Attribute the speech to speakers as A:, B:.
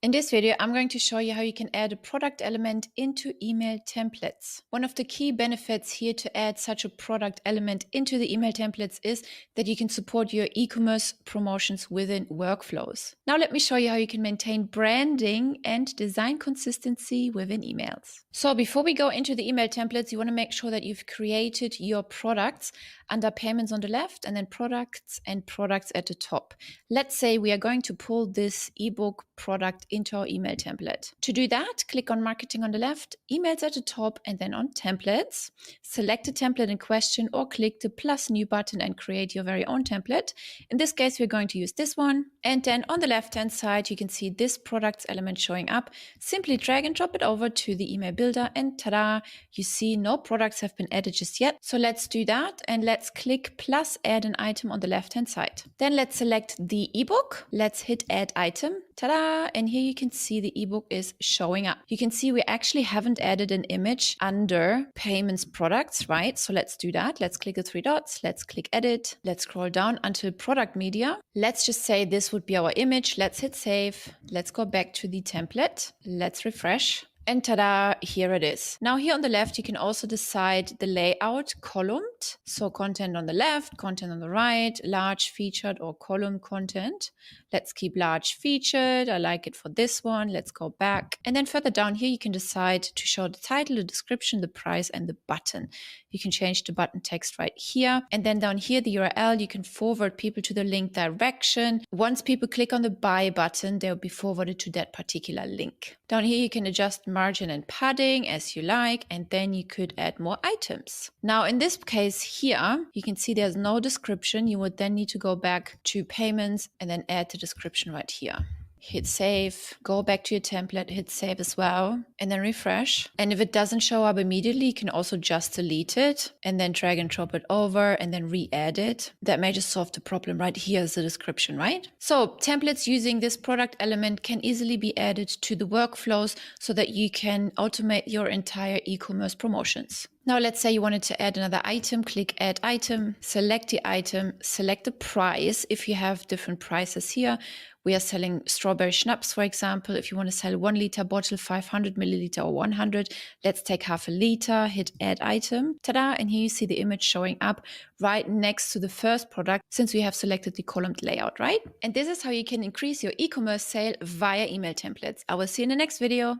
A: In this video, I'm going to show you how you can add a product element into email templates. One of the key benefits here to add such a product element into the email templates is that you can support your e-commerce promotions within workflows. Now let me show you how you can maintain branding and design consistency within emails. So before we go into the email templates, you want to make sure that you've created your products under payments on the left and then products and products at the top. Let's say we are going to pull this ebook product into our email template. To do that, click on marketing on the left, emails at the top, and then on templates. Select the template in question or click the plus new button and create your very own template. In this case, we're going to use this one. And then on the left-hand side, you can see this products element showing up. Simply drag and drop it over to the email builder and ta-da, you see no products have been added just yet. So let's do that and let's click plus add an item on the left-hand side. Then let's select the ebook. Let's hit add item. Ta-da! And here you can see the ebook is showing up. You can see we actually haven't added an image under payments products, right? So let's do that. Let's click the three dots. Let's click edit. Let's scroll down until product media. Let's just say this would be our image. Let's hit save. Let's go back to the template. Let's refresh. And ta-da, here it is. Now here on the left, you can also decide the layout columned. So content on the left, content on the right, large featured or column content. Let's keep large featured. I like it for this one. Let's go back. And then further down here, you can decide to show the title, the description, the price, and the button. You can change the button text right here. And then down here, the URL, you can forward people to the link direction. Once people click on the buy button, they'll be forwarded to that particular link. Down here, you can adjust margin and padding as you like, and then you could add more items. Now, in this case here, you can see there's no description. You would then need to go back to payments and then add the description right here. Hit save, go back to your template, hit save as well, and then refresh. And if it doesn't show up immediately, you can also just delete it and then drag and drop it over and then re-add it. That may just solve the problem. Right here is the description, right? So templates using this product element can easily be added to the workflows so that you can automate your entire e-commerce promotions. Now, let's say you wanted to add another item, click add item, select the item, select the price. If you have different prices here, we are selling strawberry schnapps, for example. If you want to sell 1 liter bottle, 500 milliliter or 100, let's take half a liter, hit add item, ta-da. And here you see the image showing up right next to the first product since we have selected the column layout, right? And this is how you can increase your e-commerce sale via email templates. I will see you in the next video.